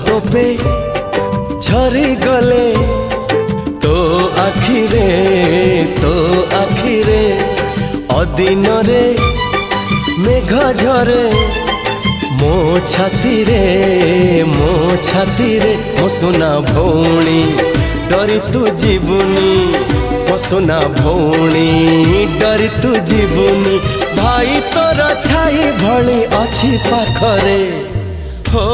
टोपे झरी गले तो आखिरे अदिन रे मेघ झरे मो छाती रे मो सुना भौणी डरी तू जीवनी मो सुना भौणी डरी तू जीवनी भाई तोर छाई भली अच्छी पाखरे हो।